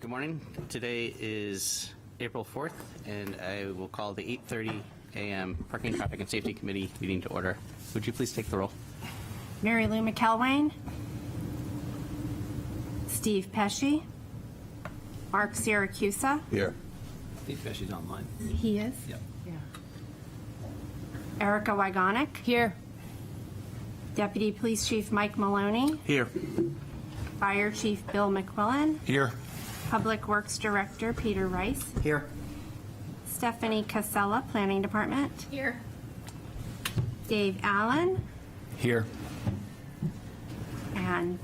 Good morning. Today is April 4th, and I will call the 8:30 a.m. Parking, Traffic, and Safety Committee meeting to order. Would you please take the roll? Mary Lou McElwain, Steve Pesci, Mark Siracusa. Here. Steve Pesci's online. He is. Yep. Erica Wygonick. Here. Deputy Police Chief Mike Maloney. Here. Fire Chief Bill McQuillan. Here. Public Works Director Peter Rice. Here. Stephanie Casella, Planning Department. Here. Dave Allen. Here. And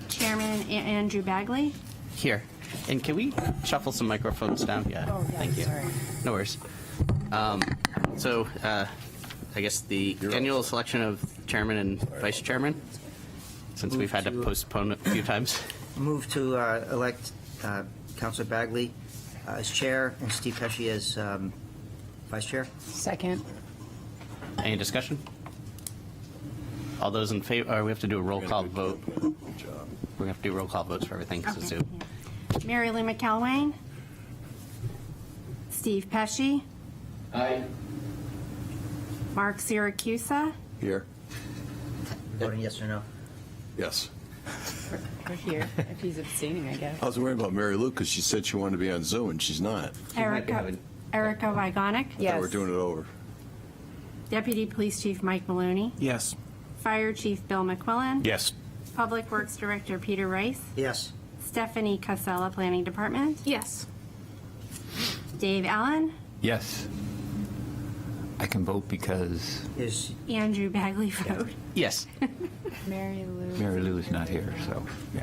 Chairman Andrew Bagley. Here. And can we shuffle some microphones down? Yeah. Oh, yeah, Thank you. sorry. No worries. So I guess the annual selection of chairman and vice chairman, since we've had to postpone it a few times. Move to elect Councilor Bagley as chair and Steve Pesci as vice chair. Second. Any discussion? All those in favor, we have to do a roll call vote. We have to do roll call votes for everything. So Zoom. Mary Lou McElwain. Steve Pesci. Aye. Mark Siracusa. Here. Voting yes or no? Yes. We're here. If he's abstaining, I guess. I was worried about Mary Lou because she said she wanted to be on Zoom and she's not. might be Erica having- Wygonick. Yes. We're doing it over. Deputy Police Chief Mike Maloney. Yes. Fire Chief Bill McQuillan. Yes. Public Works Director Peter Rice. Yes. Stephanie Casella, Planning Department. Yes. Dave Allen. Yes. I can vote because Is Andrew Bagley vote. Yes. Mary Lou. Mary Lou is not here, so, yeah.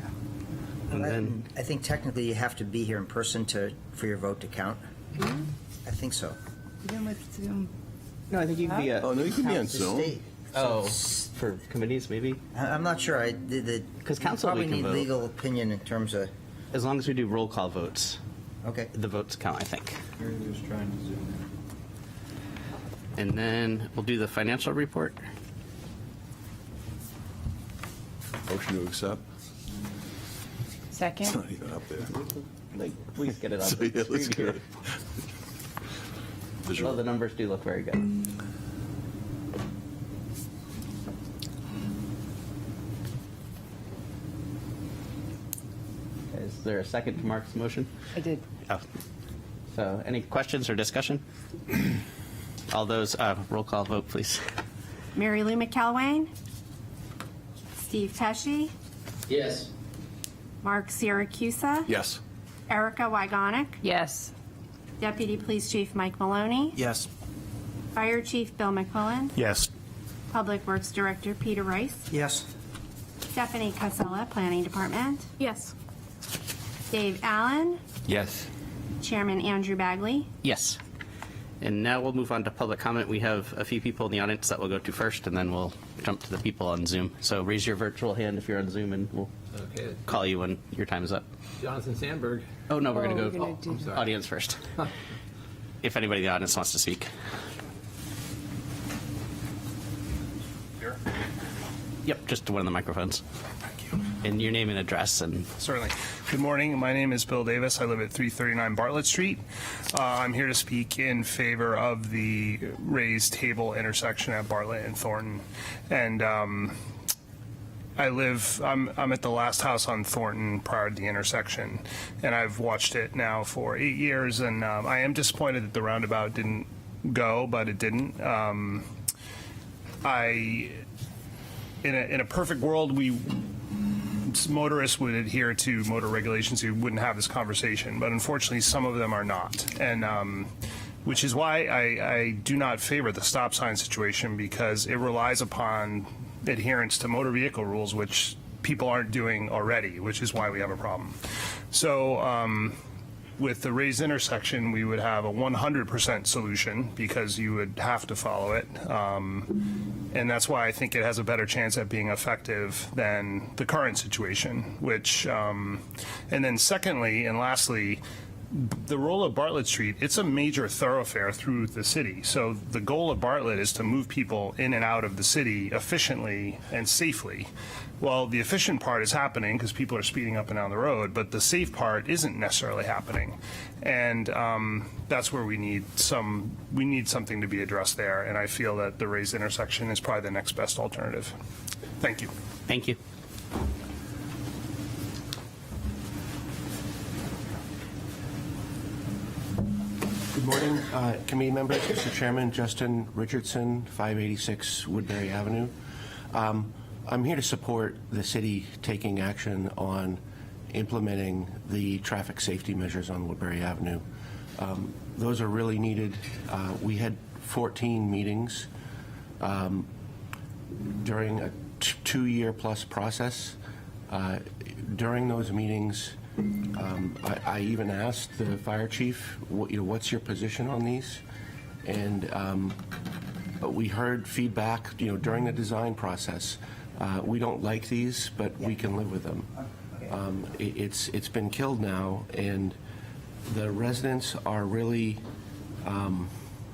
And then I think technically you have to be here in person for your vote to count. I think so. Even with Zoom. no, I think you can be Oh, no, you can be on The Zoom. state- Oh, for committees maybe. I'm not sure. I did the 'Cause council probably we can need vote. legal opinion in terms of. As long as we do roll call votes, Okay. the votes count, I think. Mary Lou's trying to zoom in. And then we'll do the financial report. Motion to accept. It's Second. not even up there. Like, please get it on So, the yeah, let's screen get here. it. Well, Visual. the numbers do look very good. Is there a second to Mark's motion? I did. Oh. So, any questions or discussion? All those, roll call vote, please. Mary Lou McElwain. Steve Pesci. Yes. Mark Siracusa. Yes. Erica Wygonick. Yes. Deputy Police Chief Mike Maloney. Yes. Fire Chief Bill McQuillan. Yes. Public Works Director Peter Rice. Yes. Stephanie Casella, Planning Department. Yes. Dave Allen. Yes. Chairman Andrew Bagley. Yes. And now we'll move on to public comment. We have a few people in the audience that we'll go to first, and then we'll jump to the people on Zoom. So raise your virtual hand if you're on Zoom, and we'll Okay. call you when your time is up. Jonathan Sandberg. Oh, no, we're going Oh, to we're go gonna do- sorry. audience first. If anybody in the audience wants to speak. Here. Yep, just to one of the microphones. Thank you. And your name and address. And Certainly. Good morning. My name is Bill Davis. I live at 339 Bartlett Street. I'm here to speak in favor of the raised table intersection at Bartlett and Thornton. And I'm at the last house on Thornton prior to the intersection, and I've watched it now for 8 years, and I am disappointed that the roundabout didn't go, but it didn't. In a perfect world, motorists would adhere to motor regulations, we wouldn't have this conversation. But unfortunately, some of them are not, and which is why I do not favor the stop sign situation, because it relies upon adherence to motor vehicle rules, which people aren't doing already, which is why we have a problem. So with the raised intersection, we would have a 100% solution, because you would have to follow it. And that's why I think it has a better chance at being effective than the current situation, which, and then secondly and lastly, the role of Bartlett Street, it's a major thoroughfare through the city. So the goal of Bartlett is to move people in and out of the city efficiently and safely. Well, the efficient part is happening because people are speeding up and down the road, but the safe part isn't necessarily happening. And that's where we need something to be addressed there. And I feel that the raised intersection is probably the next best alternative. Thank you. Thank you. Good morning, committee members, Mr. Chairman, Justin Richardson, 586 Woodbury Avenue. I'm here to support the city taking action on implementing the traffic safety measures on Woodbury Avenue. Those are really needed. We had 14 meetings during a 2-year plus process. During those meetings, I even asked the fire chief, what's your position on these? And we heard feedback, during the design process. We don't like these, but we can live with them. It's been killed now, and the residents are really,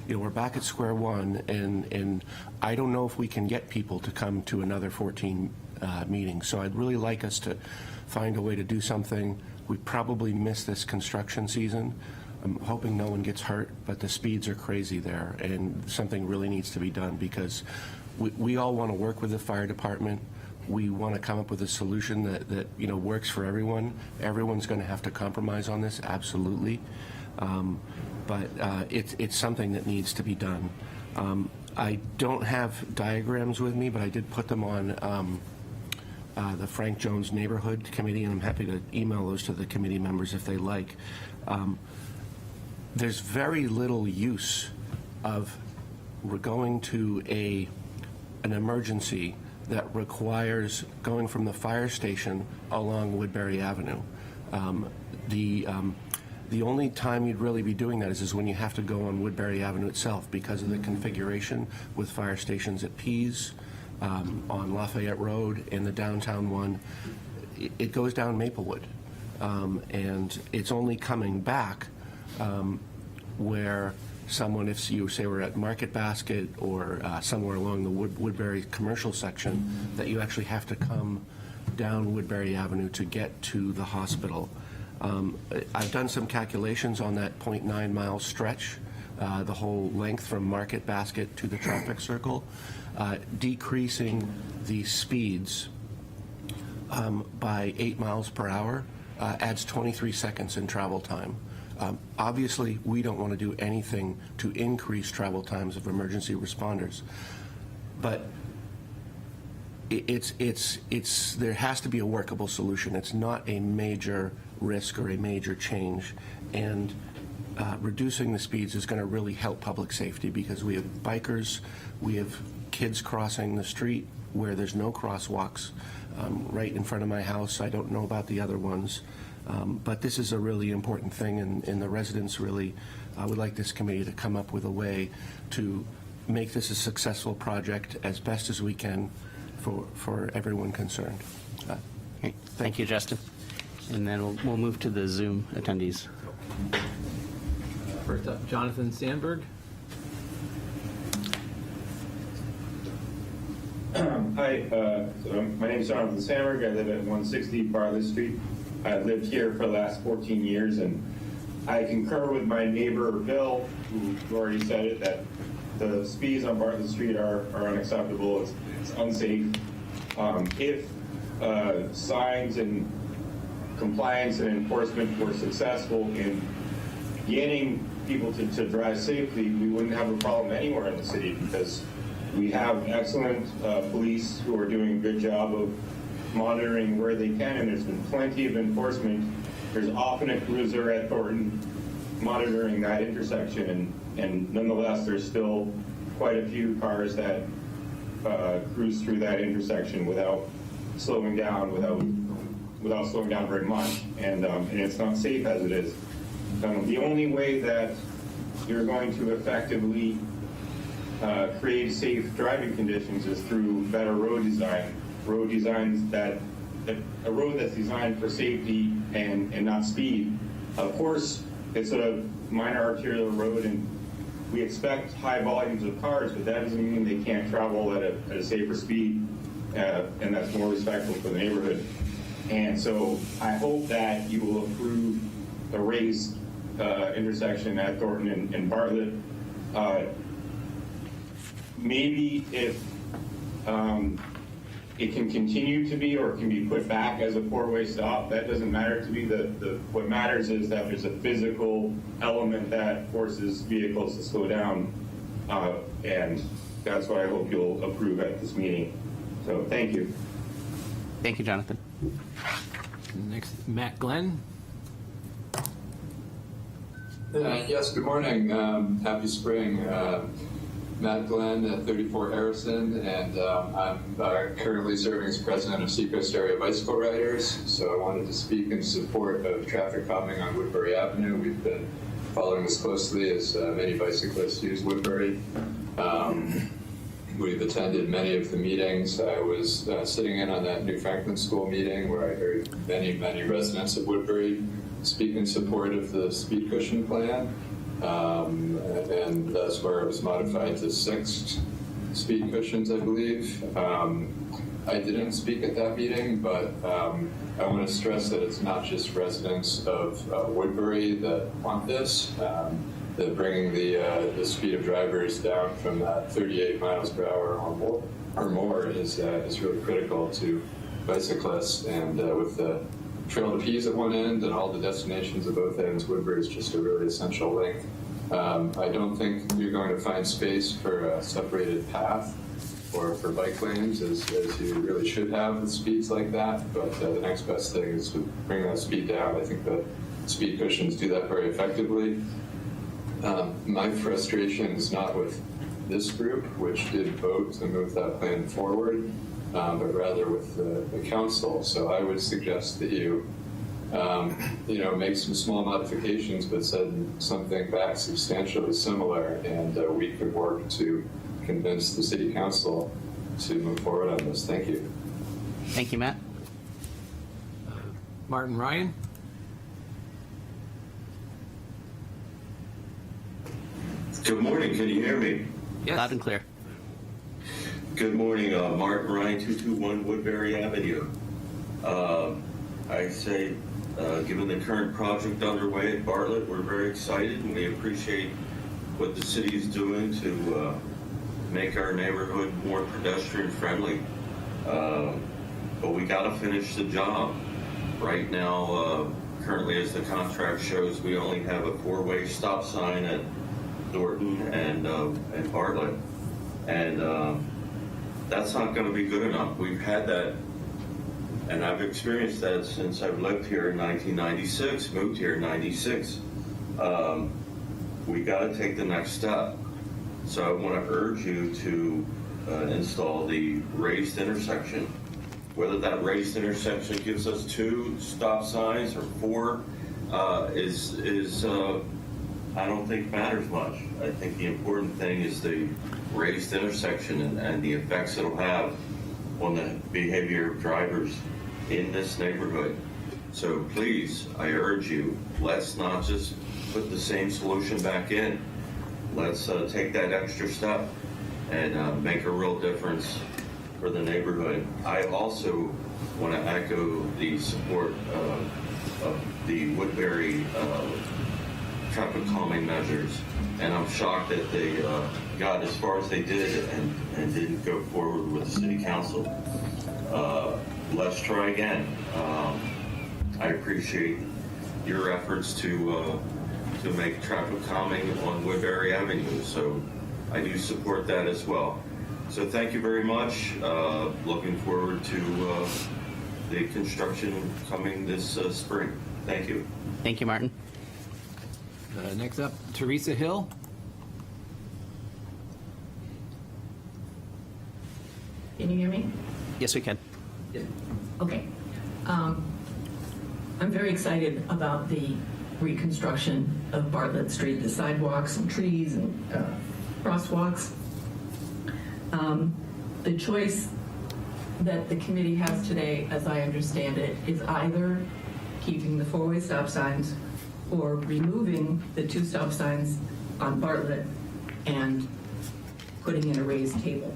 we're back at square one, and I don't know if we can get people to come to another 14 meetings. So I'd really like us to find a way to do something. We probably missed this construction season. I'm hoping no one gets hurt, but the speeds are crazy there, and something really needs to be done because we all want to work with the fire department. We want to come up with a solution that works for everyone. Everyone's going to have to compromise on this, absolutely. But it's something that needs to be done. I don't have diagrams with me, but I did put them on the Frank Jones Neighborhood Committee, and I'm happy to email those to the committee members if they like. There's very little use of going to an emergency that requires going from the fire station along Woodbury Avenue. The only time you'd really be doing that is when you have to go on Woodbury Avenue itself because of the configuration with fire stations at Pease, on Lafayette Road, and the downtown one. It goes down Maplewood. And it's only coming back where someone, if you say we're at Market Basket or somewhere along the Woodbury commercial section, that you actually have to come down Woodbury Avenue to get to the hospital. I've done some calculations on that 0.9 mile stretch, the whole length from Market Basket to the traffic circle, decreasing the speeds by 8 miles per hour adds 23 seconds in travel time. Obviously, we don't want to do anything to increase travel times of emergency responders, but there has to be a workable solution. It's not a major risk or a major change, and reducing the speeds is going to really help public safety because we have bikers, we have kids crossing the street where there's no crosswalks right in front of my house. I don't know about the other ones. But this is a really important thing, and the residents really would like this committee to come up with a way to make this a successful project as best as we can for everyone concerned. Okay. Thank you, Justin. And then we'll move to the Zoom attendees. First up, Jonathan Sandberg. Hi, my name is Jonathan Sandberg. I live at 160 Bartlett Street. I've lived here for the last 14 years, and I concur with my neighbor, Bill, who already said it, that the speeds on Bartlett Street are unacceptable. It's unsafe. If signs and compliance and enforcement were successful in getting people to drive safely, we wouldn't have a problem anywhere in the city because we have excellent police who are doing a good job of monitoring where they can, and there's been plenty of enforcement. There's often a cruiser at Thornton monitoring that intersection, and nonetheless, there's still quite a few cars that cruise through that intersection without slowing down, without slowing down very much, and it's not safe as it is. The only way that you're going to effectively create safe driving conditions is through better road design. Road designs a road that's designed for safety and not speed. Of course, it's a minor arterial road, and we expect high volumes of cars, but that doesn't mean they can't travel at a safer speed, and that's more respectful for the neighborhood. And so I hope that you will approve a raised intersection at Thornton and Bartlett. Maybe if it can continue to be, or it can be put back as a four-way stop, that doesn't matter to me. What matters is that there's a physical element that forces vehicles to slow down, and that's what I hope you'll approve at this meeting. So thank you. Thank you, Jonathan. Next, Matt Glenn. Yes, good morning. Happy spring. Matt Glenn at 34 Harrison, and I'm currently serving as president of Seacoast Area Bicycle Riders. So I wanted to speak in support of traffic calming on Woodbury Avenue. We've been following this closely as many bicyclists use Woodbury. We've attended many of the meetings. I was sitting in on that New Franklin School meeting where I heard many residents of Woodbury speak in support of the speed cushion plan. And that's where it was modified to 6 speed cushions, I believe. I didn't speak at that meeting, but I want to stress that it's not just residents of Woodbury that want this. That bringing the speed of drivers down from that 38 miles per hour or more is really critical to bicyclists. And with the Trail to Pease at one end and all the destinations at both ends, Woodbury is just a really essential link. I don't think you're going to find space for a separated path or for bike lanes as you really should have with speeds like that, but the next best thing is to bring that speed down. I think the speed cushions do that very effectively. My frustration is not with this group, which did vote to move that plan forward, but rather with the council. So I would suggest that you make some small modifications, but send something back substantially similar, and we could work to convince the city council to move forward on this. Thank you. Thank you, Matt. Martin Ryan. Good morning. Can you hear me? Yes. Loud and clear. Good morning. Martin Ryan, 221 Woodbury Avenue. I say, given the current project underway at Bartlett, we're very excited and we appreciate what the city is doing to make our neighborhood more pedestrian friendly. But we got to finish the job. Right now, currently as the contract shows, we only have a 4-way stop sign at Thornton and Bartlett. And that's not going to be good enough. We've had that, and I've experienced that since I've lived here in 1996, moved here in 96. We got to take the next step. So I want to urge you to install the raised intersection. Whether that raised intersection gives us 2 stop signs or 4 is I don't think matters much. I think the important thing is the raised intersection and the effects it'll have on the behavior of drivers in this neighborhood. So please, I urge you, let's not just put the same solution back in. Let's take that extra step and make a real difference for the neighborhood. I also want to echo the support of the Woodbury traffic calming measures, and I'm shocked that they got as far as they did and didn't go forward with the city council. Let's try again. I appreciate your efforts to make traffic calming on Woodbury Avenue, so I do support that as well. So thank you very much. Looking forward to the construction coming this spring. Thank you. Thank you, Martin. Next up, Teresa Hill. Can you hear me? Yes, we can. Okay. I'm very excited about the reconstruction of Bartlett Street, the sidewalks and trees and crosswalks. The choice that the committee has today, as I understand it, is either keeping the 4-way stop signs or removing the 2 stop signs on Bartlett and putting in a raised table.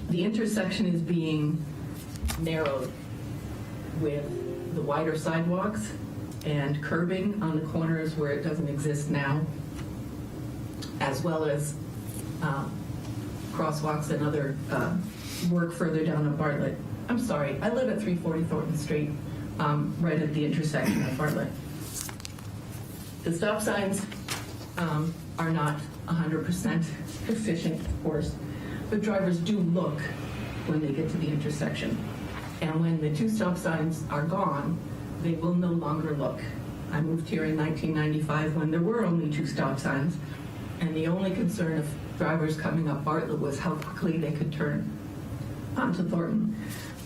The intersection is being narrowed with the wider sidewalks and curbing on the corners where it doesn't exist now, as well as crosswalks and other work further down on Bartlett. I'm sorry, I live at 340 Thornton Street, right at the intersection of Bartlett. The stop signs are not 100% efficient, of course, but drivers do look when they get to the intersection. And when the 2 stop signs are gone, they will no longer look. I moved here in 1995 when there were only 2 stop signs, and the only concern of drivers coming up Bartlett was how quickly they could turn onto Thornton.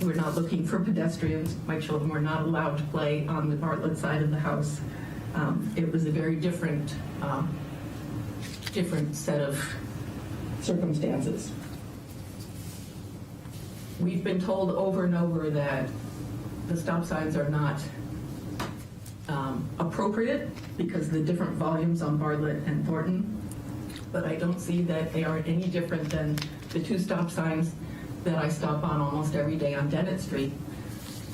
We're not looking for pedestrians. My children were not allowed to play on the Bartlett side of the house. It was a very different set of circumstances. We've been told over and over that the stop signs are not appropriate because of the different volumes on Bartlett and Thornton, but I don't see that they are any different than the 2 stop signs that I stop on almost every day on Dennett Street,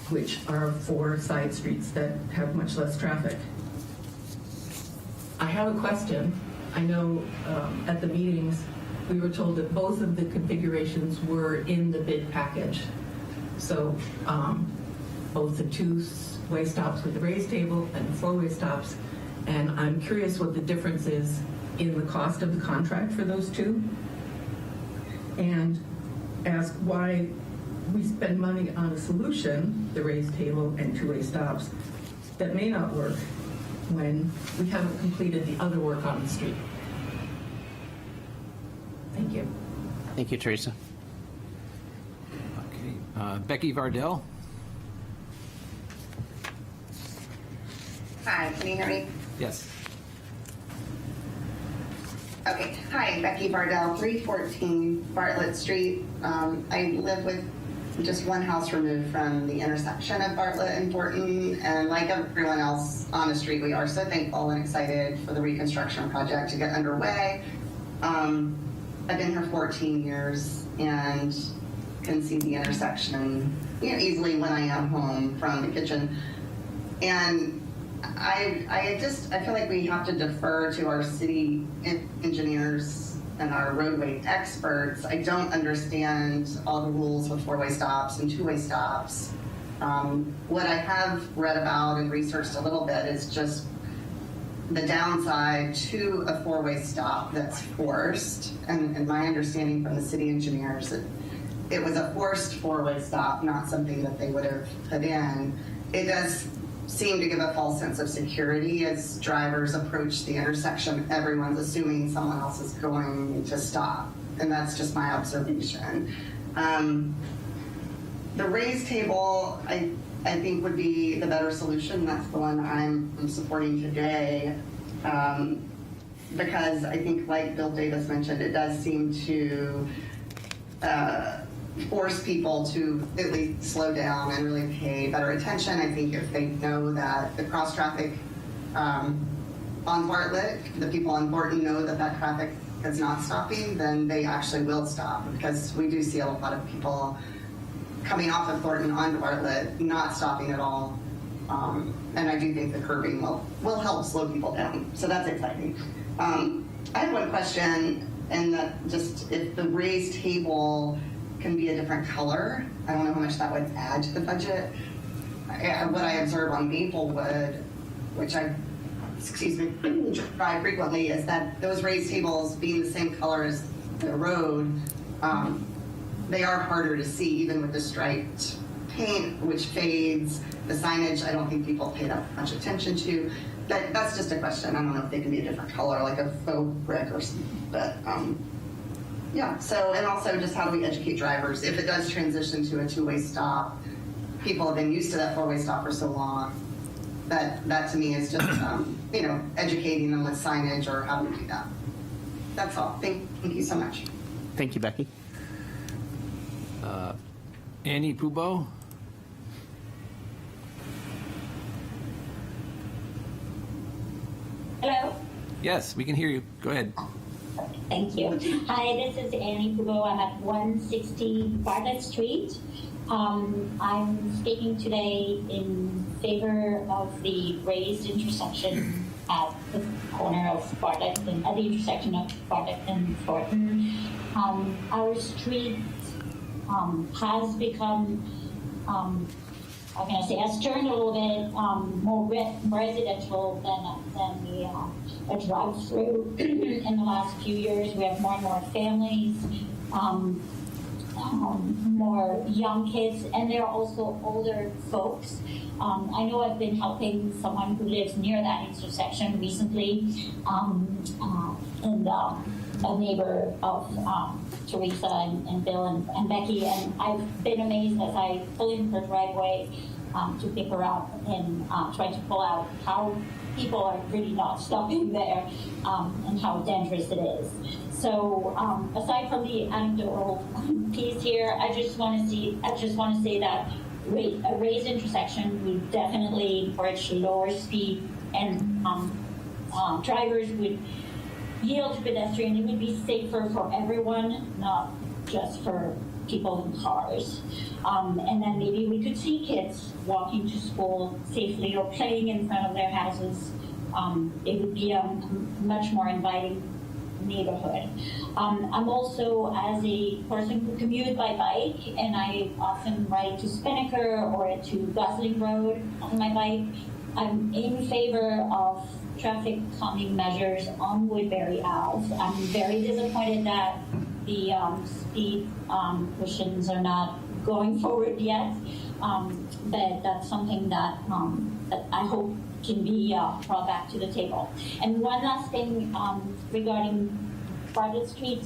which are 4 side streets that have much less traffic. I have a question. I know at the meetings we were told that both of the configurations were in the bid package. So both the 2-way stops with the raised table and the 4-way stops. And I'm curious what the difference is in the cost of the contract for those 2. And ask why we spend money on a solution, the raised table and 2-way stops, that may not work when we haven't completed the other work on the street. Thank you. Thank you, Teresa. Okay. Becky Vardell? Hi, can you hear me? Yes. Okay, hi, Becky Vardell, 314 Bartlett Street. I live with just one house removed from the intersection of Bartlett and Thornton, and like everyone else on the street, we are so thankful and excited for the reconstruction project to get underway. I've been here 14 years and can see the intersection, easily when I am home from the kitchen. And I feel like we have to defer to our city engineers and our roadway experts. I don't understand all the rules with 4-way stops and 2-way stops. What I have read about and researched a little bit is just the downside to a 4-way stop that's forced. And my understanding from the city engineers, it was a forced 4-way stop, not something that they would have put in. It does seem to give a false sense of security as drivers approach the intersection. Everyone's assuming someone else is going to stop, and that's just my observation. The raised table, I think, would be the better solution. That's the one I'm supporting today, because I think, like Bill Davis mentioned, it does seem to force people to at least slow down and really pay better attention. I think if they know that the cross traffic on Bartlett, the people on Thornton know that traffic is not stopping, then they actually will stop, because we do see a lot of people coming off of Thornton onto Bartlett not stopping at all. And I do think the curbing will help slow people down. So that's exciting. I have one question, and that just if the raised table can be a different color, I don't know how much that would add to the budget. What I observe on Maplewood, which I drive frequently, is that those raised tables being the same color as the road, they are harder to see even with the striped paint, which fades. The signage, I don't think people pay that much attention to. That's just a question. I don't know if they can be a different color, like a faux brick or something. But yeah, so, and also just how do we educate drivers? If it does transition to a 2-way stop, people have been used to that 4-way stop for so long that to me is just, educating them with signage or how to do that. That's all. Thank you so much. Thank you, Becky. Annie Pubo? Yes, we can hear you. Go ahead. Thank you. Hi, this is Annie Pugo. I'm at 160 Bartlett Street. I'm speaking today in favor of the raised intersection at the corner of Bartlett and at the intersection of Bartlett and Thornton. Our street has become, how can I say, has turned a little bit more residential than a drive-through. In the last few years, we have more and more families, more young kids, and there are also older folks. I know I've been helping someone who lives near that intersection recently, and a neighbor of Teresa and Bill and Becky, and I've been amazed as I pull in her driveway to pick her up and try to pull out how people are really not stopping there and how dangerous it is. So aside from the anecdotal piece here, I just want to say that a raised intersection would definitely encourage lower speed, and drivers would yield to pedestrian. It would be safer for everyone, not just for people in cars. And then maybe we could see kids walking to school safely or playing in front of their houses. It would be a much more inviting neighborhood. I'm also, as a person who commutes by bike, and I often ride to Spinnaker or to Gosling Road on my bike, I'm in favor of traffic calming measures on Woodbury Ave. I'm very disappointed that the speed cushions are not going forward yet, but that's something that I hope can be brought back to the table. And one last thing regarding Bartlett Street.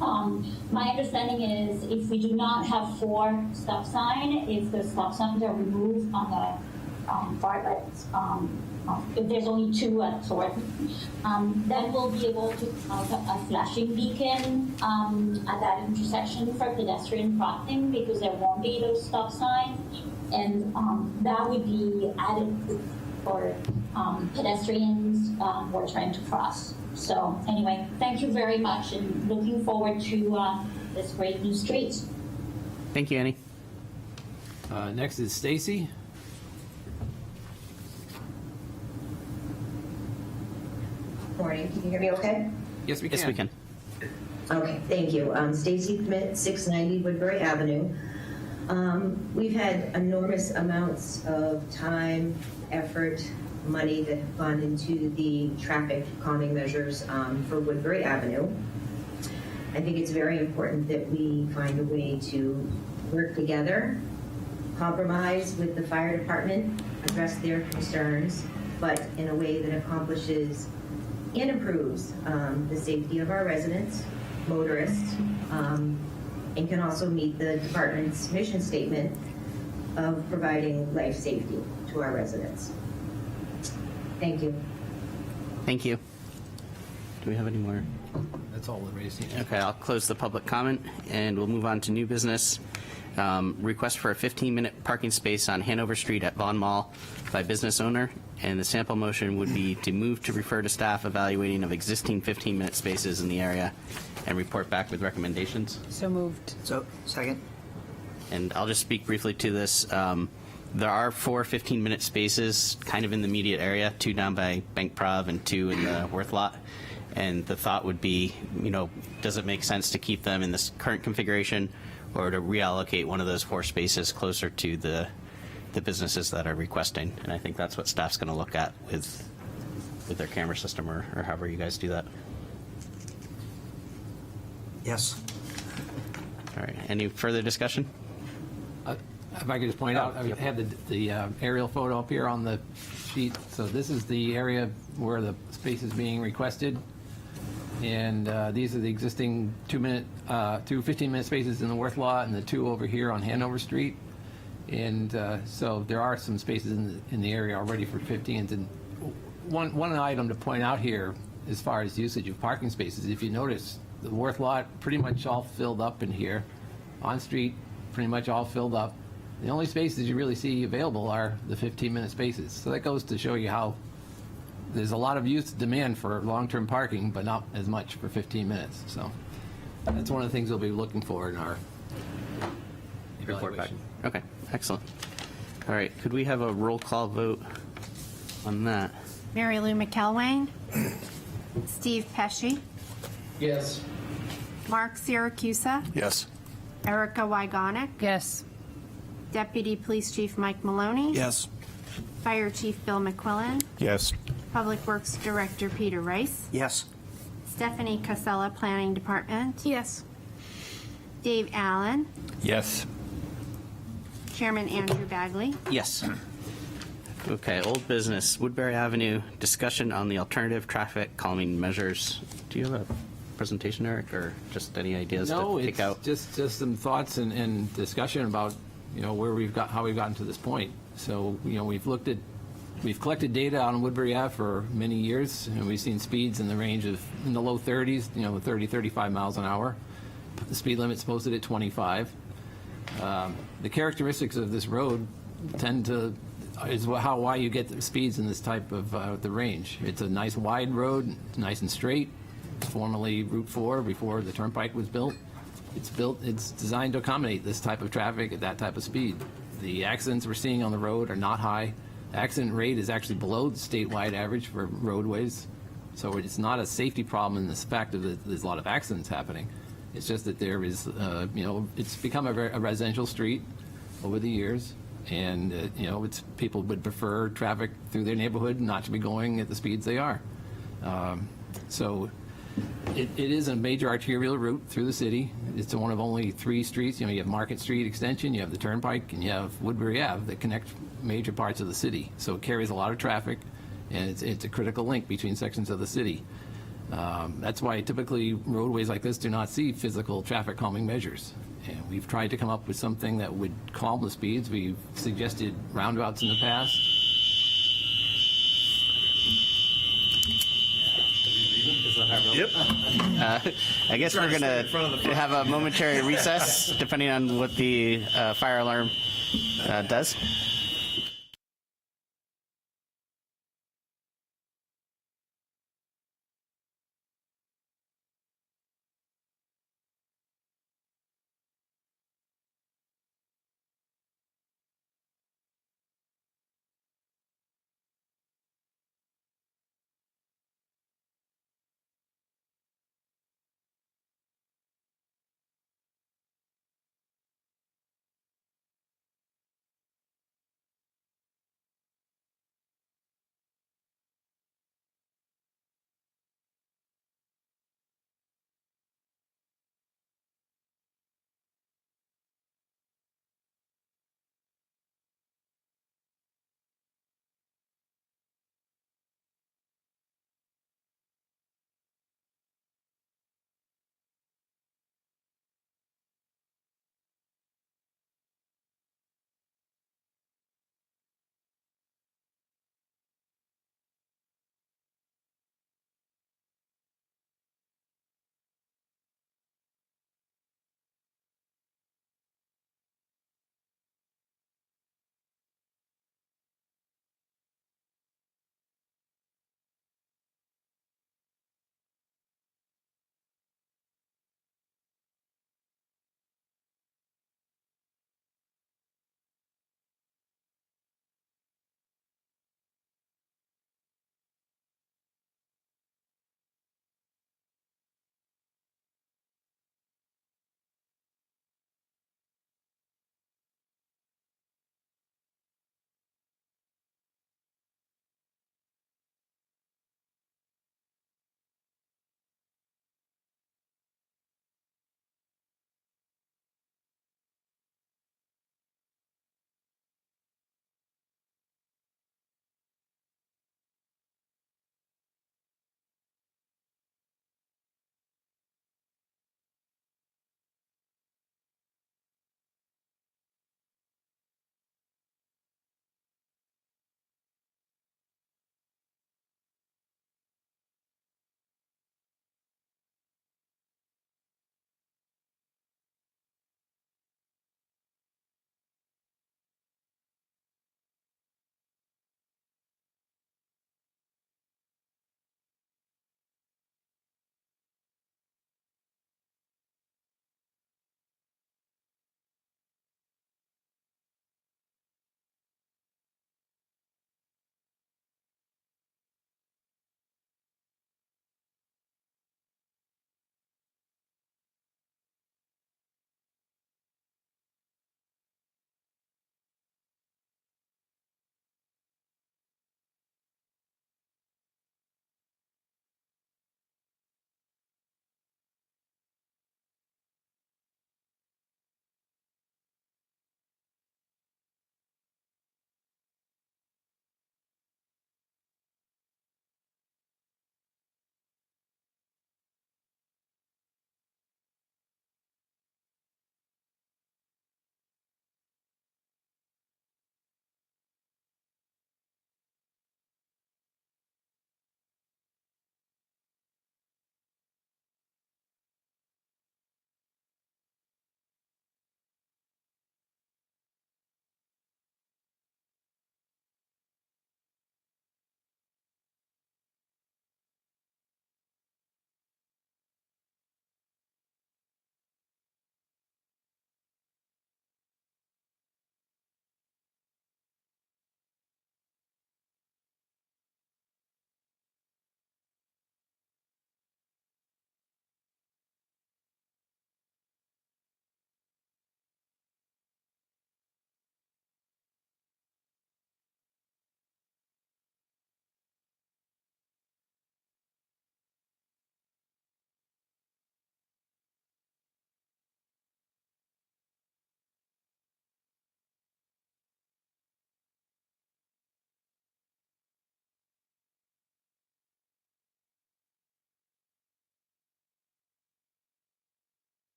My understanding is if we do not have 4 stop signs, if the stop signs are removed on the Bartlett, if there's only 2 at Thornton, then we'll be able to have a flashing beacon at that intersection for pedestrian crossing, because there won't be those stop signs, and that would be added for pedestrians who are trying to cross. So anyway, thank you very much, and looking forward to this great new street. Thank you, Annie. Next is Stacy. Morning. Can you hear me okay? Yes, we can. Yes, we can. Okay, thank you. Stacy Schmidt, 690 Woodbury Avenue. We've had enormous amounts of time, effort, money that have gone into the traffic calming measures for Woodbury Avenue. I think it's very important that we find a way to work together, compromise with the fire department, address their concerns, but in a way that accomplishes and improves the safety of our residents, motorists, and can also meet the department's mission statement of providing life safety to our residents. Thank you. Thank you. Do we have any more? That's all the raised. Okay, I'll close the public comment, and we'll move on to new business. Request for a 15-minute parking space on Hanover Street at Vaughn Mall by business owner, and the sample motion would be to move to refer to staff evaluating of existing 15-minute spaces in the area and report back with recommendations. So moved. So, second. And I'll just speak briefly to this. There are 4 15-minute spaces kind of in the immediate area, 2 down by Bank Prov and 2 in the Worth lot. And the thought would be, does it make sense to keep them in this current configuration, or to reallocate one of those 4 spaces closer to the businesses that are requesting? And I think that's what staff's going to look at with their camera system, or however you guys do that. Yes. All right. Any further discussion? If I could just point out, I have the aerial photo up here on the sheet. So this is the area where the space is being requested. And these are the existing 2 15-minute spaces in the Worth lot, and the 2 over here on Hanover Street. And so there are some spaces in the area already for 15s. And one item to point out here, as far as usage of parking spaces, if you notice, the Worth lot pretty much all filled up in here. On street, pretty much all filled up. The only spaces you really see available are the 15-minute spaces. So that goes to show you how there's a lot of youth demand for long-term parking, but not as much for 15 minutes. So that's one of the things we'll be looking for in our Report back. evaluation. Okay, excellent. All right, could we have a roll call vote on that? Mary Lou McElwain. Steve Pesci. Yes. Mark Siracusa. Yes. Erica Wygonick. Yes. Deputy Police Chief Mike Maloney. Yes. Fire Chief Bill McQuillan. Yes. Public Works Director Peter Rice. Yes. Stephanie Casella, Planning Department. Yes. Dave Allen. Yes. Chairman Andrew Bagley. Yes. Okay, old business, Woodbury Avenue, discussion on the alternative traffic calming measures. Do you have a presentation, Eric, or just any ideas No, to it's pick out? just some thoughts and discussion about, where how we've gotten to this point. So, we've collected data on Woodbury Ave for many years, and we've seen speeds in the range of, in the low 30s, 30, 35 miles an hour. The speed limit's posted at 25. The characteristics of this road is why you get the speeds in this type of the range. It's a nice wide road, nice and straight. It's formerly Route 4 before the turnpike was built. It's designed to accommodate this type of traffic at that type of speed. The accidents we're seeing on the road are not high. The accident rate is actually below the statewide average for roadways. So it's not a safety problem in this fact that there's a lot of accidents happening. It's just that there is, it's become a residential street over the years, and people would prefer traffic through their neighborhood not to be going at the speeds they are. So it is a major arterial route through the city. It's one of only 3 streets. You have Market Street Extension, you have the Turnpike, and you have Woodbury Ave that connect major parts of the city. So it carries a lot of traffic, and it's a critical link between sections of the city. That's why typically roadways like this do not see physical traffic calming measures. And we've tried to come up with something that would calm the speeds. We've suggested roundabouts in the past. Yep. I guess we're going to have a momentary recess, depending on what the fire alarm does.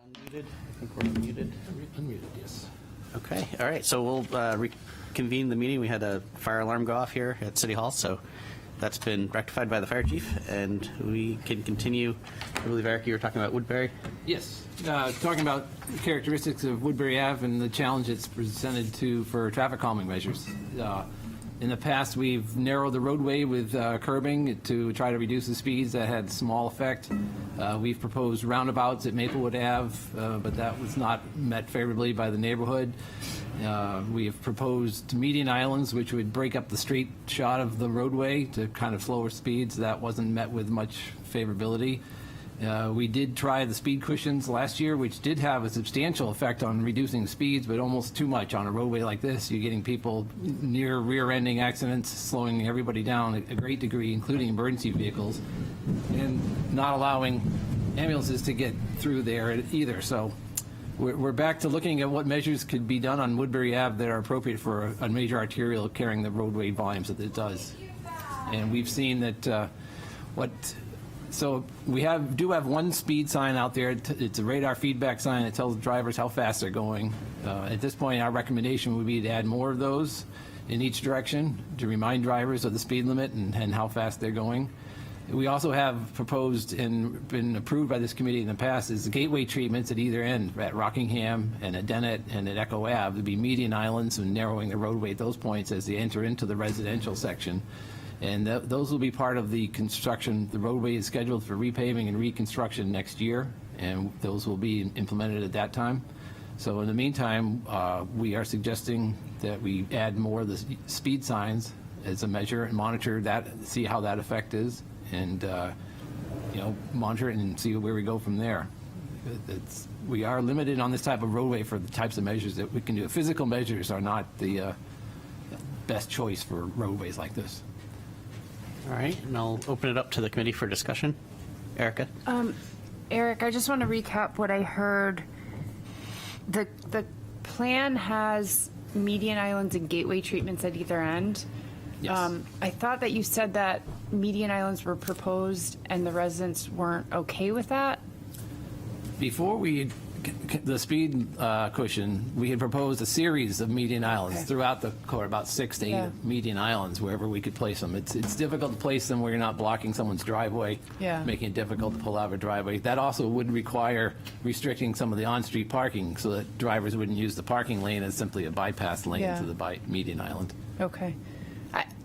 Unmuted. I think we're unmuted. Unmuted, yes. Okay, all right, so we'll reconvene the meeting. We had a fire alarm go off here at City Hall, so that's been rectified by the fire chief, and we can continue. I believe, Eric, you were talking about Woodbury? Yes, talking about characteristics of Woodbury Ave and the challenge it's presented for traffic calming measures. In the past, we've narrowed the roadway with curbing to try to reduce the speeds. That had small effect. We've proposed roundabouts at Maplewood Ave, but that was not met favorably by the neighborhood. We have proposed median islands, which would break up the straight shot of the roadway to kind of slower speeds. That wasn't met with much favorability. We did try the speed cushions last year, which did have a substantial effect on reducing speeds, but almost too much on a roadway like this. You're getting people near rear-ending accidents, slowing everybody down a great degree, including emergency vehicles, and not allowing ambulances to get through there either. So we're back to looking at what measures could be done on Woodbury Ave that are appropriate for a major arterial carrying the roadway volumes that it does. And we've seen that So we do have one speed sign out there. It's a radar feedback sign that tells drivers how fast they're going. At this point, our recommendation would be to add more of those in each direction to remind drivers of the speed limit and how fast they're going. We also have proposed and been approved by this committee in the past is the gateway treatments at either end, at Rockingham and at Dennett and at Echo Ave, to be median islands and narrowing the roadway at those points as they enter into the residential section. And those will be part of the construction. The roadway is scheduled for repaving and reconstruction next year, and those will be implemented at that time. So in the meantime, we are suggesting that we add more of the speed signs as a measure and monitor that, see how that effect is, and monitor it and see where we go from there. We are limited on this type of roadway for the types of measures that we can do. Physical measures are not the best choice for roadways like this. All right, and I'll open it up to the committee for discussion. Erica? Eric, I just want to recap what I heard. The plan has median islands and gateway treatments at either end. Yes. I thought that you said that median islands were proposed and the residents weren't okay with that. Before the speed cushion, we had proposed a series of median islands throughout the core, about 6 to 8 median islands, wherever we could place them. It's difficult to place them where you're not blocking someone's driveway, making it difficult to pull out of a driveway. That also would require restricting some of the on-street parking so that drivers wouldn't use the parking lane as simply a bypass lane to the median island. Okay.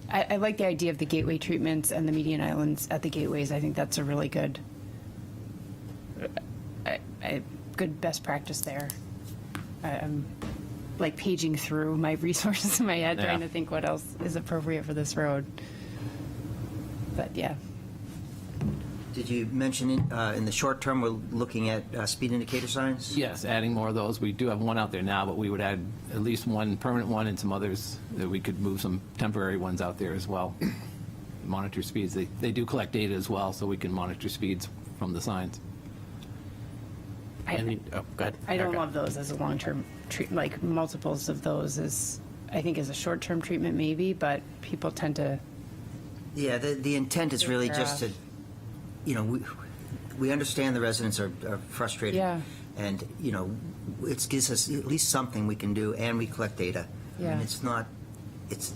I like the idea of the gateway treatments and the median islands at the gateways. I think that's a really good good best practice there. I'm like paging through my resources in my head, trying to think what else is appropriate for this road. But yeah. Did you mention in the short term we're looking at speed indicator signs? Yes, adding more of those. We do have one out there now, but we would add at least one permanent one and some others that we could move some temporary ones out there as well. Monitor speeds. They do collect data as well, so we can monitor speeds from the signs. Go ahead. I don't love those as a long-term treatment, like multiples of those as, I think as a short-term treatment maybe, but people tend to. Yeah, the intent is really just to, we understand the residents are frustrated. Yeah. And, it gives us at least something we can do, and we collect data. Yeah. And it's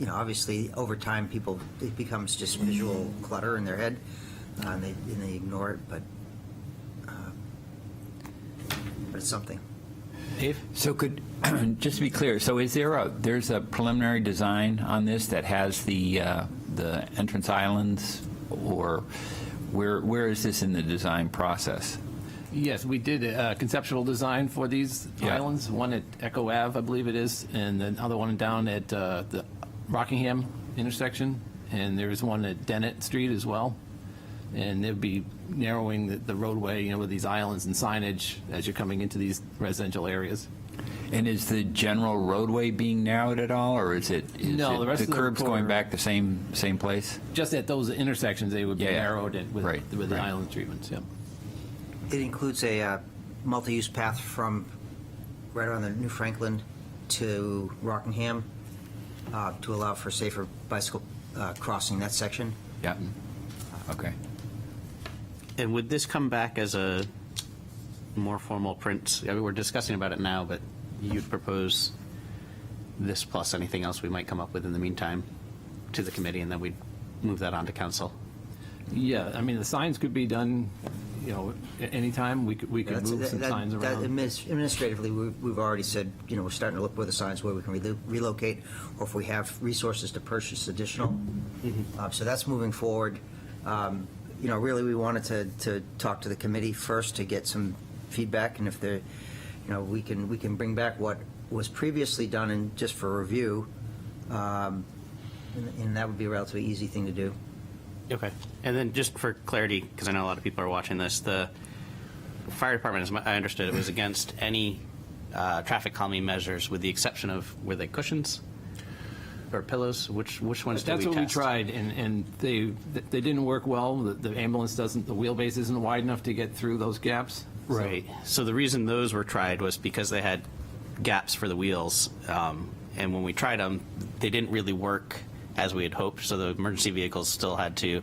obviously over time it becomes just visual clutter in their head, and they ignore it, but it's something. Dave? So just to be clear, so there's a preliminary design on this that has the entrance islands, or where is this in the design process? Yes, we did a conceptual design for these islands, one at Echo Ave, I believe it is, and another one down at the Rockingham intersection, and there's one at Dennett Street as well. And they'd be narrowing the roadway, with these islands and signage as you're coming into these residential areas. And is the general roadway being narrowed at all, or is the rest of the curbs going back the same place? Just at those intersections, they would be narrowed with the island treatments. Yep. It includes a multi-use path from right around the New Franklin to Rockingham to allow for safer bicycle crossing that section. Yeah. Okay. And would this come back as a more formal print? I mean, we're discussing about it now, but you'd propose this plus anything else we might come up with in the meantime to the committee, and then we'd move that on to council. Yeah, I mean, the signs could be done, anytime. We could move some signs around. Administratively, we've already said, we're starting to look for the signs where we can relocate, or if we have resources to purchase additional. So that's moving forward. Really, we wanted to talk to the committee first to get some feedback, and if there, we can bring back what was previously done and just for review, and that would be a relatively easy thing to do. Okay. And then just for clarity, because I know a lot of people are watching this, the fire department, as I understood it, was against any traffic calming measures with the exception of, were they cushions or pillows? Which ones did we test? That's what we tried, and they didn't work well. The ambulance doesn't, the wheelbase isn't wide enough to get through those gaps. Right. So the reason those were tried was because they had gaps for the wheels. And when we tried them, they didn't really work as we had hoped. So the emergency vehicles still had to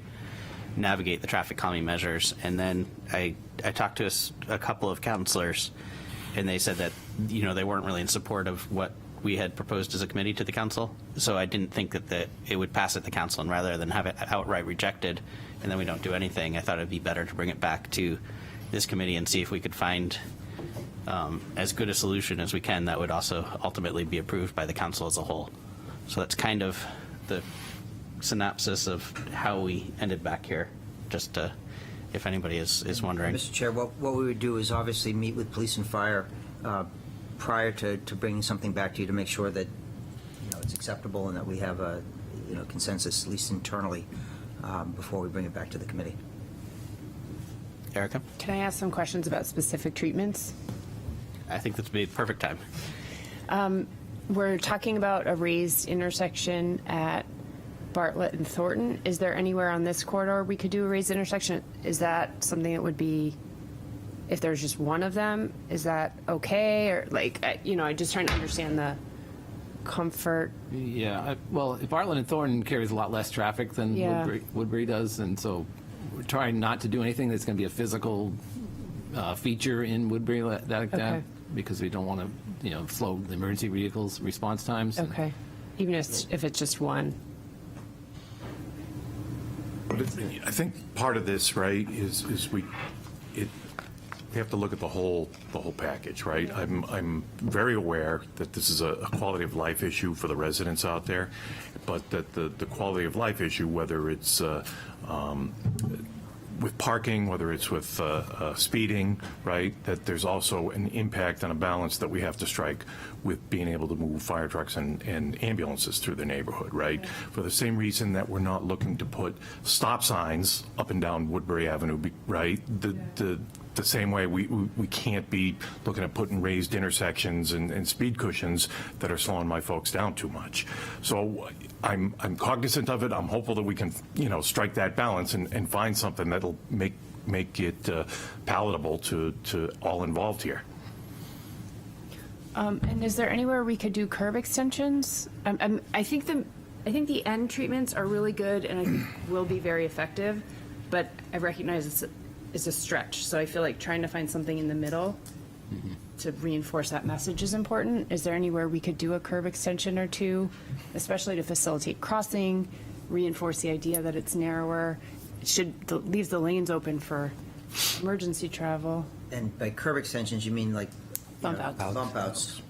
navigate the traffic calming measures. And then I talked to a couple of counselors, and they said that, they weren't really in support of what we had proposed as a committee to the council. So I didn't think that it would pass at the council, and rather than have it outright rejected and then we don't do anything, I thought it'd be better to bring it back to this committee and see if we could find as good a solution as we can that would also ultimately be approved by the council as a whole. So that's kind of the synopsis of how we ended back here, just if anybody is wondering. Mr. Chair, what we would do is obviously meet with police and fire prior to bringing something back to you to make sure that it's acceptable and that we have a consensus, at least internally, before we bring it back to the committee. Erica? Can I ask some questions about specific treatments? I think this would be the perfect time. We're talking about a raised intersection at Bartlett and Thornton. Is there anywhere on this corridor we could do a raised intersection? Is that something that would be, if there's just one of them, is that okay? Or I'm just trying to understand the comfort. Yeah, well, Bartlett and Thornton carries a lot less traffic than Woodbury does, and so we're trying not to do anything that's going to be a physical feature in Woodbury like that, because we don't want to, slow the emergency vehicles' response times. Okay, even if it's just one. But I think part of this, right, is we have to look at the whole package, right? I'm very aware that this is a quality of life issue for the residents out there, but that the quality of life issue, whether it's with parking, whether it's with speeding, right, that there's also an impact and a balance that we have to strike with being able to move fire trucks and ambulances through the neighborhood, right? For the same reason that we're not looking to put stop signs up and down Woodbury Avenue, right? The same way we can't be looking at putting raised intersections and speed cushions that are slowing my folks down too much. So I'm cognizant of it. I'm hopeful that we can, strike that balance and find something that'll make it palatable to all involved here. And is there anywhere we could do curb extensions? I think the end treatments are really good and I think will be very effective, but I recognize it's a stretch. So I feel like trying to find something in the middle to reinforce that message is important. Is there anywhere we could do a curb extension or two, especially to facilitate crossing, reinforce the idea that it's narrower? It leaves the lanes open for emergency travel. And by curb extensions, you mean like bump outs? Bump outs.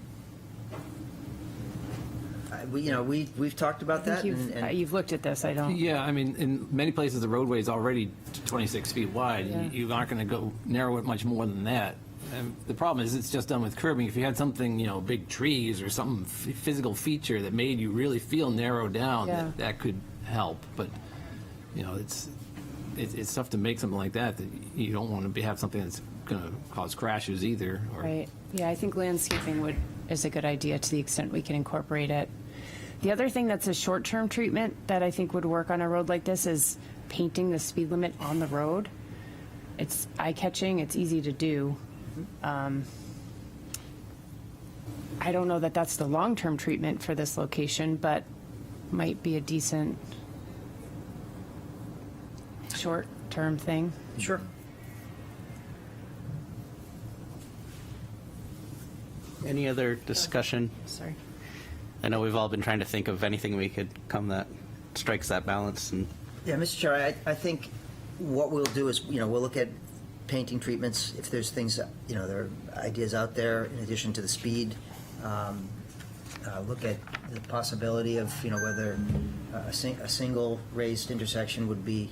We've talked about that. You've looked at this. I don't. Yeah, I mean, in many places the roadway is already 26 feet wide. Yeah. You aren't going to go narrow it much more than that. And the problem is it's just done with curbing. If you had something, big trees or some physical feature that made you really feel narrowed down, that could help. But it's tough to make something like that you don't want to have something that's going to cause crashes either. Right. Yeah, I think landscaping is a good idea to the extent we can incorporate it. The other thing that's a short-term treatment that I think would work on a road like this is painting the speed limit on the road. It's eye-catching. It's easy to do. I don't know that that's the long-term treatment for this location, but might be a decent short-term thing. Sure. Any other discussion? Sorry. I know we've all been trying to think of anything we could come that strikes that balance. And Yeah, Mr. Chair, I think what we'll do is, we'll look at painting treatments, if there's things, there are ideas out there in addition to the speed. Look at the possibility of, whether a single raised intersection would be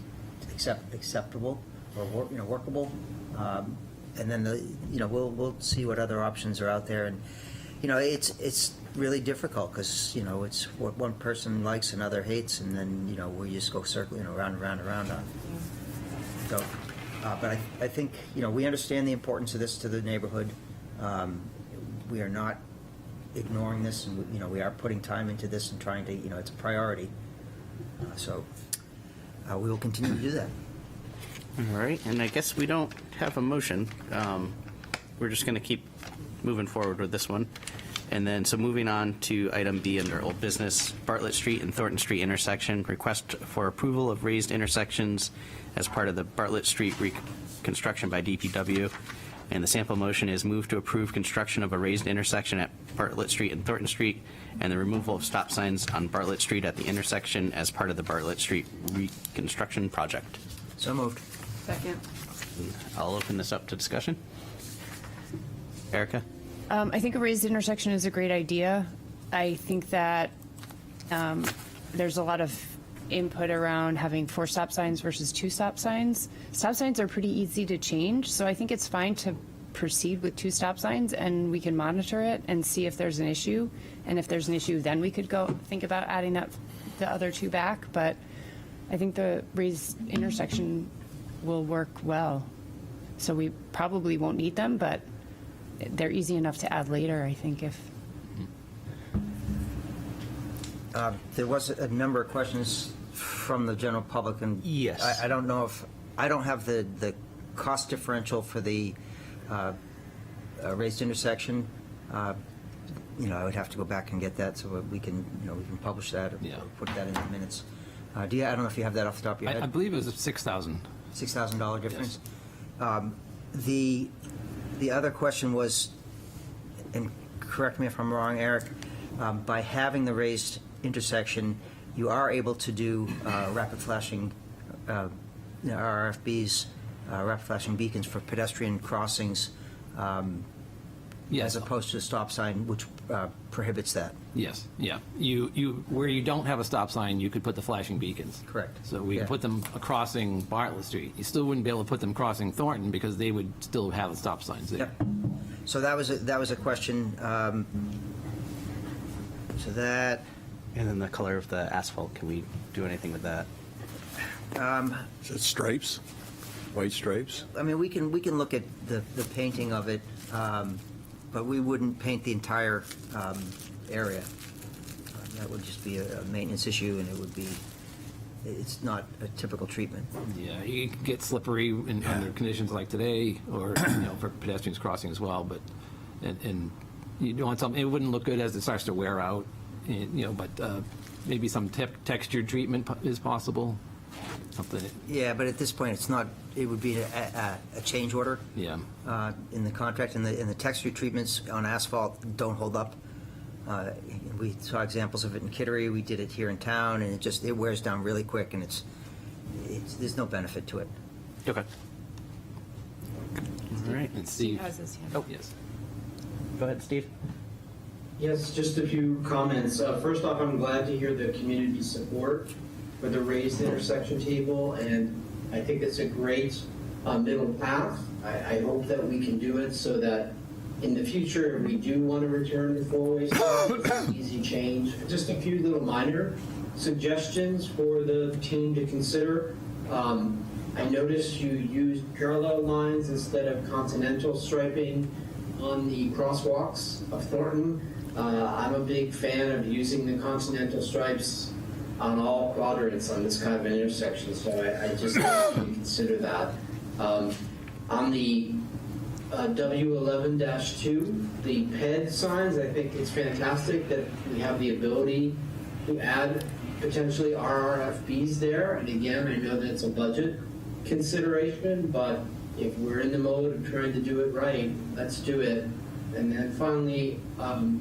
acceptable or workable. And then we'll see what other options are out there. And, it's really difficult because, it's what one person likes and another hates, and then, we just go circling around and around and around on. So, but I think, we understand the importance of this to the neighborhood. We are not ignoring this, and, we are putting time into this and trying to, it's a priority. So we will continue to do that. all right, and I guess we don't have a motion. We're just going to keep moving forward with this one. And then, so moving on to item B under old business, Bartlett Street and Thornton Street intersection, request for approval of raised intersections as part of the Bartlett Street reconstruction by DPW. And the sample motion is move to approve construction of a raised intersection at Bartlett Street and Thornton Street and the removal of stop signs on Bartlett Street at the intersection as part of the Bartlett Street reconstruction project. So moved. Second. I'll open this up to discussion. Erica? I think a raised intersection is a great idea. I think that there's a lot of input around having 4 stop signs versus 2 stop signs. Stop signs are pretty easy to change, so I think it's fine to proceed with 2 stop signs, and we can monitor it and see if there's an issue. And if there's an issue, then we could go think about adding up the other 2 back. But I think the raised intersection will work well. So we probably won't need them, but they're easy enough to add later, I think, if. There was a number of questions from the general public, and yes, I don't know if I don't have the cost differential for the raised intersection. I would have to go back and get that so we can publish that or put that in the minutes. I don't know if you have that off the top of your head. I believe it was $6,000. $6,000 difference. Yes. The other question was, and correct me if I'm wrong, Eric, by having the raised intersection, you are able to do rapid flashing RFBs, rapid flashing beacons for pedestrian crossings, yes, as opposed to a stop sign, which prohibits that. Yes, yeah. You where you don't have a stop sign, you could put the flashing beacons. Correct. So we could put them crossing Bartlett Street. You still wouldn't be able to put them crossing Thornton because they would still have the stop signs there. Yep. So that was a question. So that. And then the color of the asphalt, can we do anything with that? Is it stripes? White stripes? I mean, we can look at the painting of it, but we wouldn't paint the entire area. That would just be a maintenance issue, and it's not a typical treatment. Yeah, you can get slippery under conditions like today, or for pedestrians crossing as well. But and you don't want something. It wouldn't look good as it starts to wear out. But maybe some textured treatment is possible. Something. Yeah, but at this point, it's not. It would be a change order. Yeah. In the contract, and the texture treatments on asphalt don't hold up. We saw examples of it in Kittery. We did it here in town, and it wears down really quick, and there's no benefit to it. Okay. All right. And Steve has his hand. Oh, yes. Go ahead, Steve. Yes, just a few comments. First off, I'm glad to hear the community support for the raised intersection table, and I think it's a great middle path. I hope that we can do it so that in the future, if we do want to return to four-way stop, it's an easy change. Just a few little minor suggestions for the team to consider. I noticed you used parallel lines instead of continental striping on the crosswalks of Thornton. I'm a big fan of using the continental stripes on all quadrants on this kind of an intersection, so I just want you to consider that. On the W11-2, the PED signs, I think it's fantastic that we have the ability to add potentially RRFBs there. And again, I know that it's a budget consideration, but if we're in the mode of trying to do it right, let's do it. And then finally,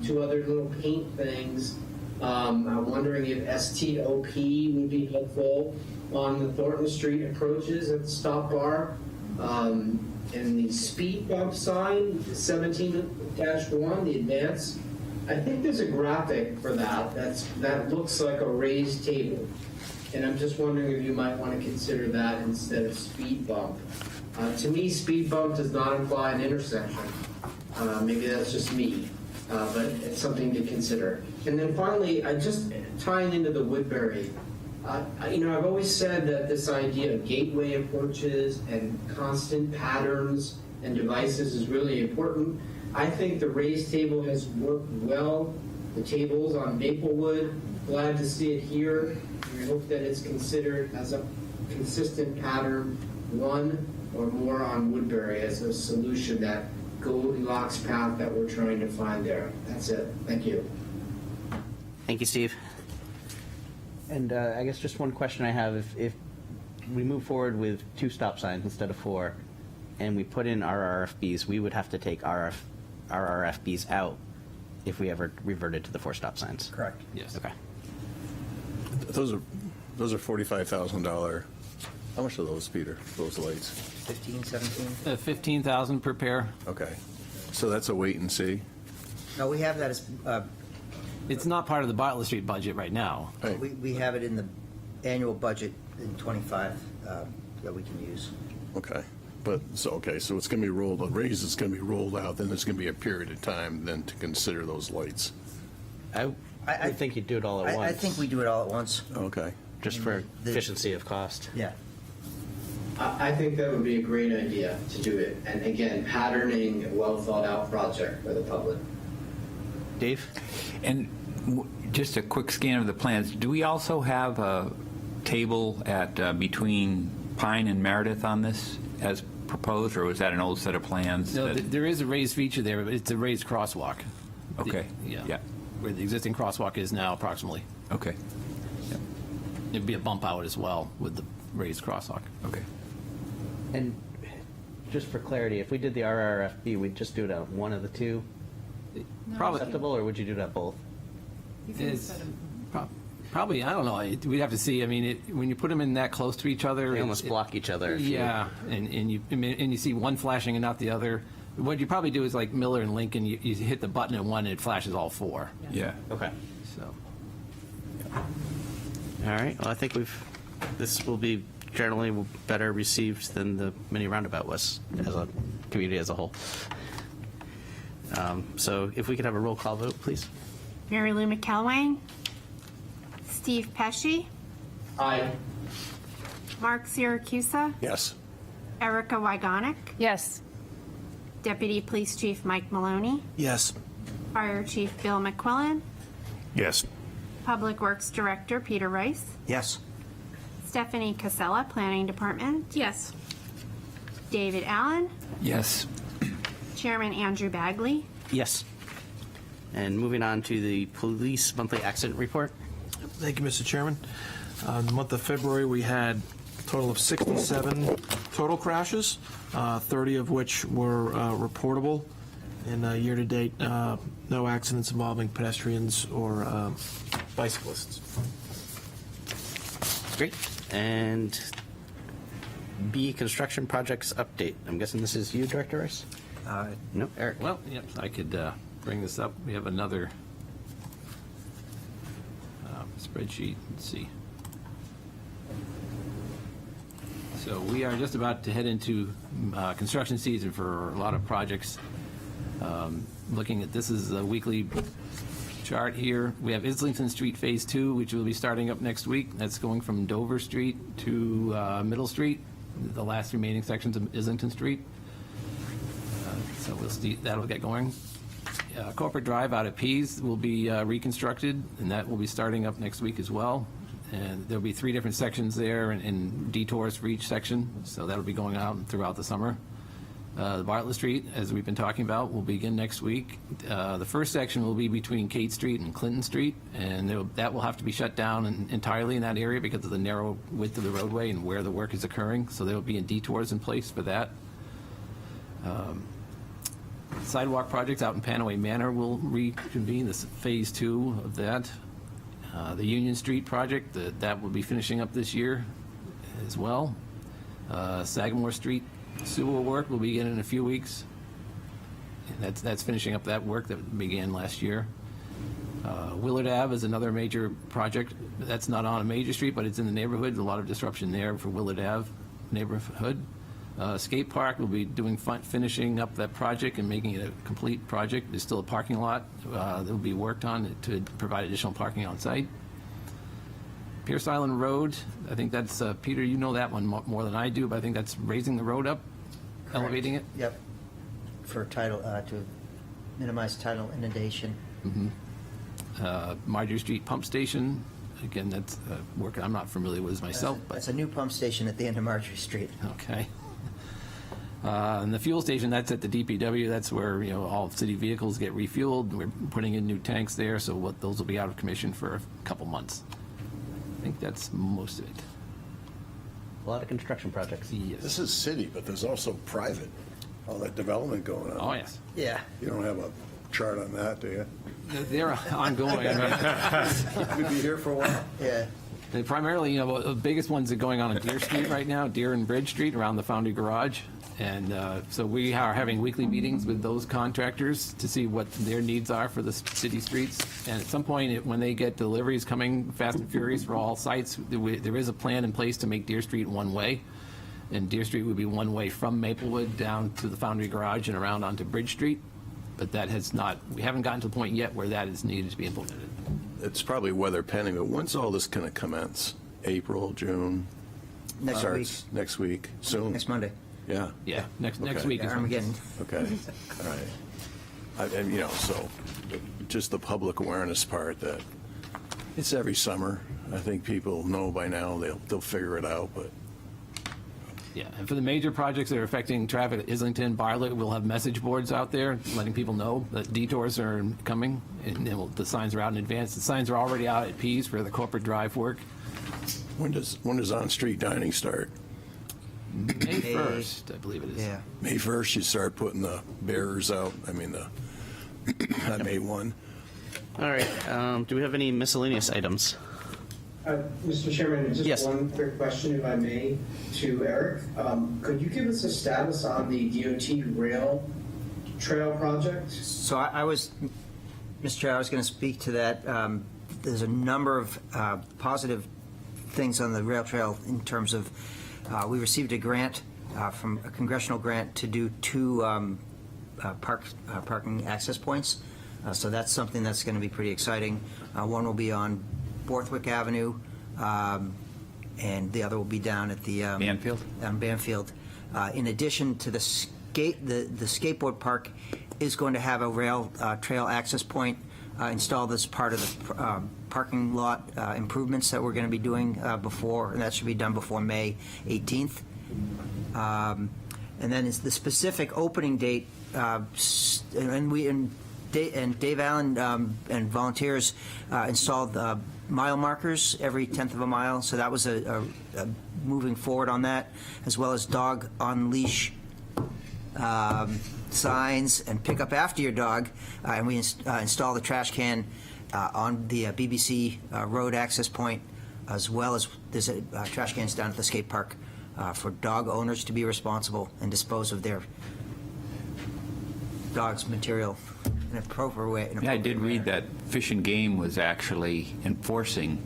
two other little paint things. I'm wondering if STOP would be helpful on the Thornton Street approaches at the stop bar. And the speed bump sign, 17-1, the advance. I think there's a graphic for that. That looks like a raised table. And I'm just wondering if you might want to consider that instead of speed bump. To me, speed bump does not imply an intersection. Maybe that's just me, but it's something to consider. And then finally, just tying into the Woodbury, I've always said that this idea of gateway approaches and constant patterns and devices is really important. I think the raised table has worked well. The tables on Maplewood, glad to see it here. We hope that it's considered as a consistent pattern, one or more on Woodbury as a solution, that Goldilocks path that we're trying to find there. That's it. Thank you. Thank you, Steve. And I guess just one question I have, if we move forward with 2 stop signs instead of 4, and we put in RRFBs, we would have to take RRFBs out if we ever reverted to the 4 stop signs. Correct. Yes. Okay. Those are $45,000. How much are those, Peter, those lights? 15, 17? 15,000 per pair. Okay. So that's a wait and see? No, we have that as, It's not part of the Bartlett Street budget right now. we have it in the annual budget in 25 that we can use. Okay. But, so it's going to be rolled, the raise is going to be rolled out, then there's going to be a period of time then to consider those lights. I think you'd do it all at once. I think we do it all at once. Okay. Just for efficiency of cost. Yeah. I think that would be a great idea to do it. And again, patterning a well thought out project for the public. Dave? And just a quick scan of the plans. Do we also have a table at between Pine and Meredith on this as proposed, or was that an old set of plans? No, there is a raised feature there, but it's a raised crosswalk. Okay. Yeah. Where the existing crosswalk is now approximately. Okay. There'd be a bump out as well with the raised crosswalk. Okay. And just for clarity, if we did the RRFB, we'd just do it at one of the 2 Probably. acceptable, or would you do it at both? Probably, I don't know. We'd have to see. I mean, when you put them in that close to each other, They almost block each other. if you- Yeah, and you see one flashing and not the other. What you probably do is like Miller and Lincoln. You hit the button at one and it flashes all 4. Yeah. Okay. So. All right. Well, I think this will be generally better received than the mini roundabout was as a community as a whole. So if we could have a roll call vote, please. Mary Lou McElwain. Steve Pesci. Aye. Mark Siracusa. Yes. Erica Wygonick. Yes. Deputy Police Chief Mike Maloney. Yes. Fire Chief Bill McQuillan. Yes. Public Works Director Peter Rice. Yes. Stephanie Casella, Planning Department. Yes. David Allen. Yes. Chairman Andrew Bagley. Yes. And moving on to the police monthly accident report. Thank you, Mr. Chairman. In the month of February, we had a total of 67 total crashes, 30 of which were reportable. And year-to-date, no accidents involving pedestrians or bicyclists. Great. And B, construction projects update. I'm guessing this is you, Director Rice? No, Eric. Well, yep, I could bring this up. We have another spreadsheet. Let's see. So we are just about to head into construction season for a lot of projects. Looking at this is a weekly chart here. We have Islington Street Phase 2, which will be starting up next week. That's going from Dover Street to Middle Street, the last remaining sections of Islington Street. So we'll see, that'll get going. Corporate Drive out at Pease will be reconstructed, and that will be starting up next week as well. And there'll be 3 different sections there and detours for each section, so that'll be going out throughout the summer. Bartlett Street, as we've been talking about, will begin next week. The first section will be between Kate Street and Clinton Street, and that will have to be shut down entirely in that area because of the narrow width of the roadway and where the work is occurring, so there will be detours in place for that. Sidewalk projects out in Panaway Manor will reconvene, this phase 2 of that. The Union Street project, that will be finishing up this year as well. Sagamore Street sewer work will begin in a few weeks. And that's finishing up that work that began last year. Willard Ave is another major project. That's not on a major street, but it's in the neighborhood. A lot of disruption there for Willard Ave neighborhood. Skate Park will be finishing up that project and making it a complete project. There's still a parking lot that will be worked on to provide additional parking on site. Pierce Island Road, I think that's, Peter, you know that one more than I do, but I think that's raising the road up, elevating it. Yep. For tidal, to minimize tidal inundation. Marjorie Street Pump Station, again, that's work I'm not familiar with myself. That's a new pump station at the end of Marjorie Street. Okay. And the fuel station, that's at the DPW. That's where, all city vehicles get refueled. We're putting in new tanks there, so those will be out of commission for a couple months. I think that's most of it. A lot of construction projects. Yes. This is city, but there's also private, all that development going on. Oh, yes. Yeah. You don't have a chart on that, do you? They're ongoing. We'd be here for a while. Yeah. And primarily, the biggest ones are going on Deer Street right now, Deer and Bridge Street around the Foundry Garage. And so we are having weekly meetings with those contractors to see what their needs are for the city streets. And at some point, when they get deliveries coming fast and furious for all sites, there is a plan in place to make Deer Street one way. And Deer Street would be one way from Maplewood down to the Foundry Garage and around onto Bridge Street. But that has not, we haven't gotten to the point yet where that is needed to be implemented. It's probably weather pending, but when's all this going to commence? April, June? Next Starts week. Next week, soon? Next Monday. Yeah. Yeah, next Okay. week is when- Armageddon. Okay, all right. And, so just the public awareness part that it's every summer. I think people know by now, they'll figure it out, but Yeah, and for the major projects that are affecting traffic at Islington, Bartlett, we'll have message boards out there letting people know that detours are coming, and then the signs are out in advance. The signs are already out at Pease for the corporate drive work. when does on-street dining start? May 1st, I believe it is. Yeah. May 1st, you start putting the bearers out, not May 1. All right. Do we have any miscellaneous items? Mr. Chairman, just Yes. one quick question, if I may, to Eric. Could you give us a status on the DOT rail trail project? So I was, Mr. Chair, I was going to speak to that. There's a number of positive things on the rail trail in terms of, we received a grant from a congressional grant to do 2 parking access points. So that's something that's going to be pretty exciting. One will be on Borthwick Avenue, and the other will be down at the Banfield? On Banfield. In addition to the skateboard park is going to have a rail trail access point installed as part of the parking lot improvements that we're going to be doing before, and that should be done before May 18th. And then it's the specific opening date, and Dave Allen and volunteers installed mile markers every 10th of a mile, so that was a moving forward on that, as well as dog on leash signs and pick up after your dog, and we install the trash can on the BBC road access point, as well as there's trash cans down at the skate park for dog owners to be responsible and dispose of their dog's material in an appropriate way. Yeah, I did read that Fish and Game was actually enforcing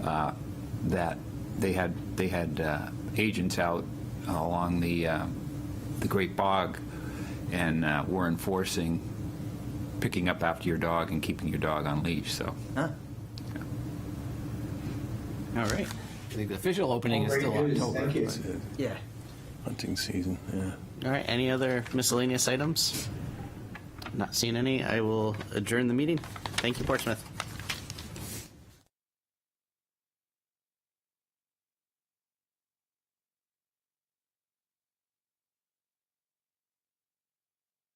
that they had agents out along the Great Bog and were enforcing picking up after your dog and keeping your dog on leash. So. Huh? All right. I think the official opening is still October. Thank you. but- Yeah. Hunting season, yeah. All right. Any other miscellaneous items? Not seeing any. I will adjourn the meeting. Thank you, Portsmouth.